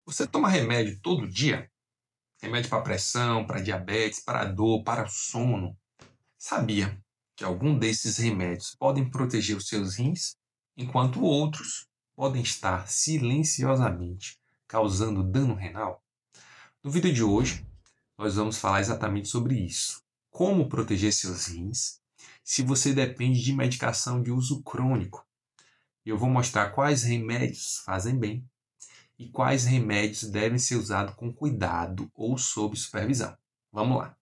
Você toma remédio todo dia? Remédio para pressão, para diabetes, para dor, para sono. Sabia que algum desses remédios podem proteger os seus rins, enquanto outros podem estar silenciosamente causando dano renal? No vídeo de hoje, nós vamos falar exatamente sobre isso. Como proteger seus rins se você depende de medicação de uso crônico. Eu vou mostrar quais remédios fazem bem e quais remédios devem ser usados com cuidado ou sob supervisão. Vamos lá.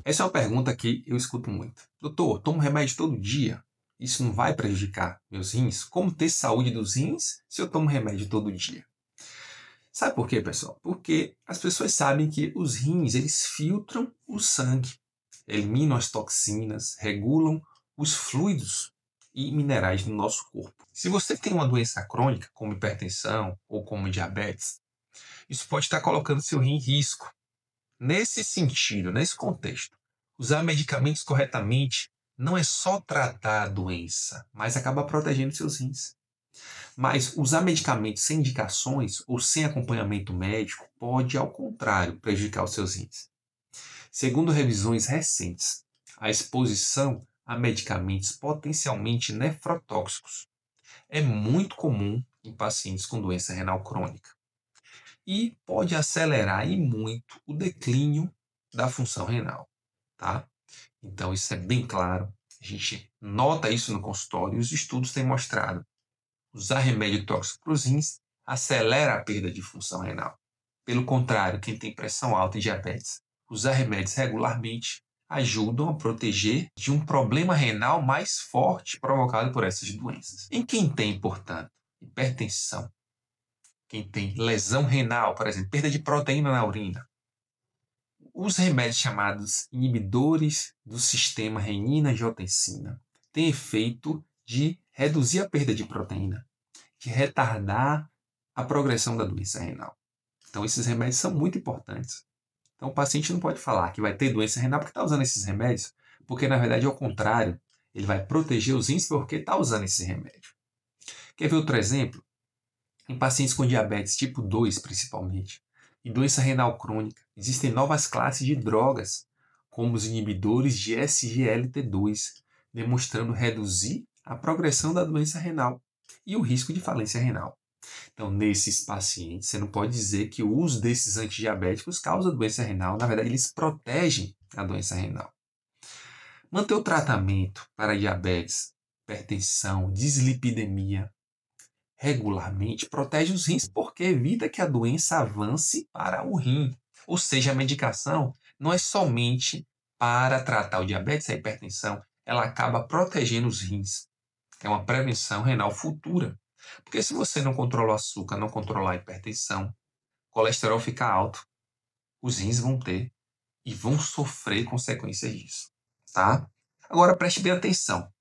Essa é uma pergunta que eu escuto muito. Doutor, tomo remédio todo dia. Isso não vai prejudicar meus rins? Como ter saúde dos rins se eu tomo remédio todo dia? Sabe por quê, pessoal? Porque as pessoas sabem que os rins, eles filtram o sangue, eliminam as toxinas, regulam os fluidos e minerais do nosso corpo. Se você tem uma doença crônica, como hipertensão ou como diabetes, isso pode estar colocando seu rim em risco. Nesse sentido, nesse contexto, usar medicamentos corretamente não é só tratar a doença, mas acaba protegendo seus rins. Mas usar medicamentos sem indicações ou sem acompanhamento médico pode, ao contrário, prejudicar os seus rins. Segundo revisões recentes, a exposição a medicamentos potencialmente nefrotóxicos é muito comum em pacientes com doença renal crônica e pode acelerar e muito o declínio da função renal, tá? Então isso é bem claro, a gente nota isso no consultório e os estudos têm mostrado. Usar remédio tóxico para os rins acelera a perda de função renal. Pelo contrário, quem tem pressão alta e diabetes, usar remédios regularmente ajudam a proteger de um problema renal mais forte provocado por essas doenças. Em quem tem, portanto, hipertensão, quem tem lesão renal, por exemplo, perda de proteína na urina, os remédios chamados inibidores do sistema renina-angiotensina têm efeito de reduzir a perda de proteína, de retardar a progressão da doença renal. Então, esses remédios são muito importantes. Então, o paciente não pode falar que vai ter doença renal porque está usando esses remédios, porque, na verdade, é o contrário. Ele vai proteger os rins porque está usando esse remédio. Quer ver outro exemplo? Em pacientes com diabetes tipo 2, principalmente, e doença renal crônica, existem novas classes de drogas, como os inibidores de SGLT2, demonstrando reduzir a progressão da doença renal e o risco de falência renal. Então, nesses pacientes, você não pode dizer que o uso desses antidiabéticos causa doença renal. Na verdade, eles protegem a doença renal. Manter o tratamento para diabetes, hipertensão, dislipidemia regularmente protege os rins, porque evita que a doença avance para o rim. Ou seja, a medicação não é somente para tratar o diabetes e a hipertensão, ela acaba protegendo os rins. É uma prevenção renal futura. Porque se você não controlar o açúcar, não controlar a hipertensão, o colesterol fica alto, os rins vão ter e vão sofrer consequências disso, tá? Agora preste bem atenção.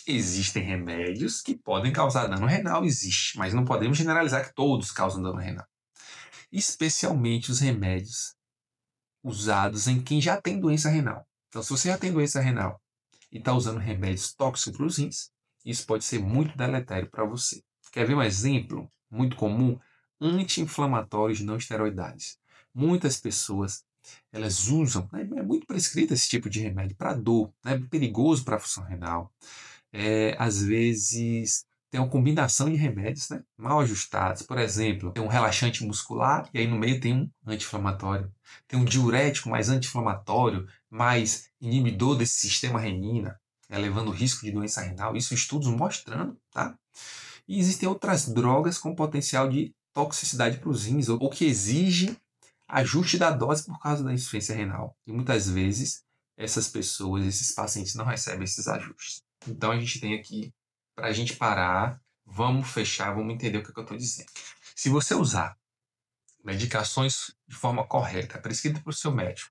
Existem remédios que podem causar dano renal, existe, mas não podemos generalizar que todos causam dano renal. Especialmente os remédios usados em quem já tem doença renal. Então, se você já tem doença renal e está usando remédios tóxicos para os rins, isso pode ser muito deletério para você. Quer ver um exemplo muito comum? Anti-inflamatórios não esteroidais. Muitas pessoas elas usam, né, é muito prescrito esse tipo de remédio para dor, né, é perigoso para a função renal. Às vezes tem uma combinação de remédios, né, mal ajustados. Por exemplo, tem um relaxante muscular e aí no meio tem um anti-inflamatório. Tem um diurético mais anti-inflamatório, mais inibidor desse sistema renina, elevando o risco de doença renal. Isso estudos mostrando, tá? E existem outras drogas com potencial de toxicidade para os rins, ou que exigem ajuste da dose por causa da insuficiência renal. E muitas vezes essas pessoas, esses pacientes não recebem esses ajustes. Então a gente tem aqui, para a gente parar, vamos fechar, vamos entender o que eu estou dizendo. Se você usar medicações de forma correta, prescrita por seu médico,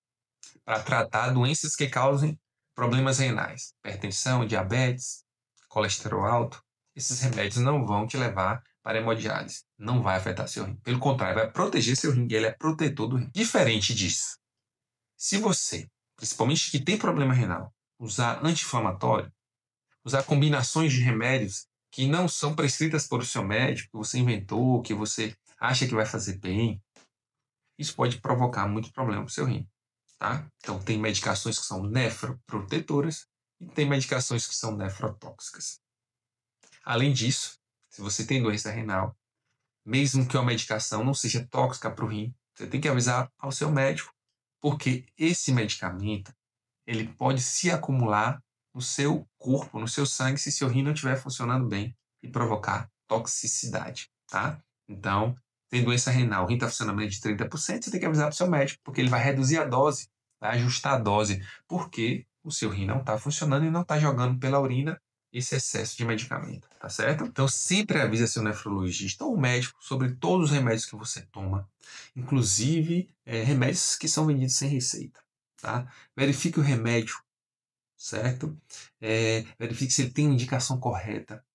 para tratar doenças que causem problemas renais, hipertensão, diabetes, colesterol alto, esses remédios não vão te levar para hemodiálise. Não vai afetar seu rim. Pelo contrário, vai proteger seu rim. Ele é protetor do rim. Diferente disso, se você, principalmente que tem problema renal, usar anti-inflamatório, usar combinações de remédios que não são prescritas por o seu médico, que você inventou, que você acha que vai fazer bem, isso pode provocar muito problema para o seu rim, tá? Então, tem medicações que são nefroprotetoras e tem medicações que são nefrotóxicas. Além disso, se você tem doença renal, mesmo que uma medicação não seja tóxica para o rim, você tem que avisar ao seu médico, porque esse medicamento ele pode se acumular no seu corpo, no seu sangue, se seu rim não estiver funcionando bem e provocar toxicidade, tá? Então, tem doença renal, o rim está funcionando menos de 30%, você tem que avisar para o seu médico, porque ele vai reduzir a dose, vai ajustar a dose, porque o seu rim não está funcionando e não está jogando pela urina esse excesso de medicamento, tá certo? Então, sempre avise seu nefrologista ou médico sobre todos os remédios que você toma, inclusive remédios que são vendidos sem receita, tá? Verifique o remédio, certo? Verifique se ele tem uma indicação correta,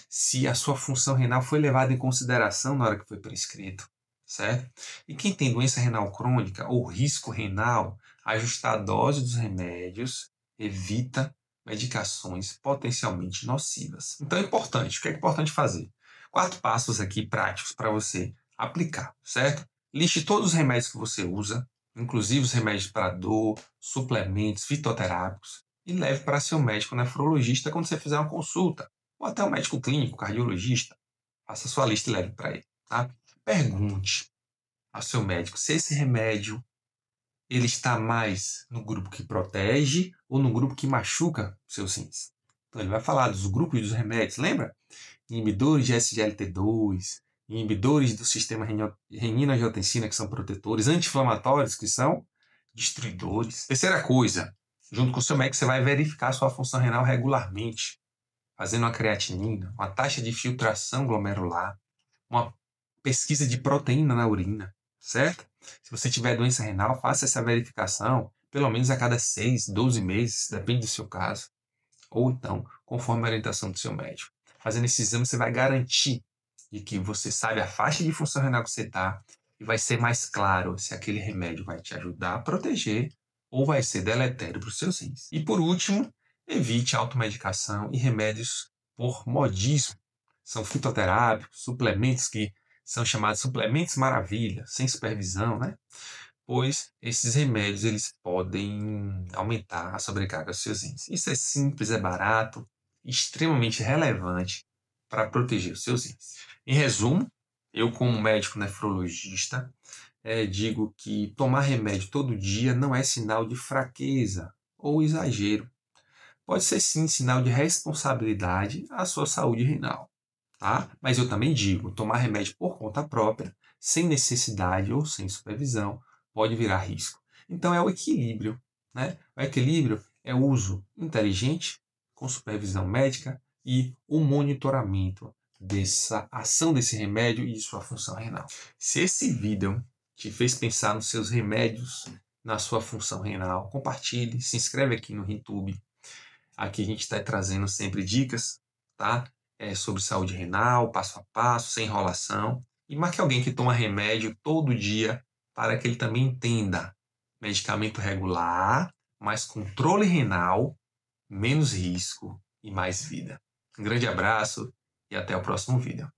se a sua função renal foi levada em consideração na hora que foi prescrito, certo? E quem tem doença renal crônica ou risco renal, ajustar a dose dos remédios evita medicações potencialmente nocivas. Então é importante, o que é importante fazer? 4 passos aqui práticos para você aplicar, certo? Liste todos os remédios que você usa, inclusive os remédios para dor, suplementos, fitoterápicos, e leve para seu médico nefrologista quando você fizer uma consulta, ou até um médico clínico, cardiologista. Faça sua lista e leve para ele, tá? Pergunte ao seu médico se esse remédio ele está mais no grupo que protege ou no grupo que machuca os seus rins. Então ele vai falar dos grupos dos remédios, lembra? Inibidores de SGLT2, inibidores do sistema renina-angiotensina, que são protetores, anti-inflamatórios, que são destruidores. Terceira coisa, junto com o seu médico, você vai verificar a sua função renal regularmente, fazendo uma creatinina, uma taxa de filtração glomerular, uma pesquisa de proteína na urina, certo? Se você tiver doença renal, faça essa verificação pelo menos a cada 6, 12 meses, depende do seu caso. Ou então, conforme a orientação do seu médico. Fazendo esse exame, você vai garantir de que você sabe a faixa de função renal que você está e vai ser mais claro se aquele remédio vai te ajudar a proteger ou vai ser deletério para os seus rins. E por último, evite automedicação e remédios por modismo. São fitoterápicos, suplementos que são chamados suplementos maravilha, sem supervisão, né? Pois esses remédios eles podem aumentar a sobrecarga dos seus rins. Isso é simples, é barato, extremamente relevante para proteger os seus rins. Em resumo, eu como médico nefrologista digo que tomar remédio todo dia não é sinal de fraqueza ou exagero. Pode ser sim sinal de responsabilidade à sua saúde renal. Tá? Mas eu também digo, tomar remédio por conta própria, sem necessidade ou sem supervisão, pode virar risco. Então é o equilíbrio, né? O equilíbrio é o uso inteligente, com supervisão médica e o monitoramento dessa ação desse remédio e de sua função renal. Se esse vídeo te fez pensar nos seus remédios, na sua função renal, compartilhe, se inscreve aqui no RimTube. Aqui a gente está trazendo sempre dicas, tá? Sobre saúde renal, passo a passo, sem enrolação. E marque alguém que toma remédio todo dia para que ele também entenda. Medicamento regular, mais controle renal, menos risco e mais vida. Um grande abraço e até o próximo vídeo.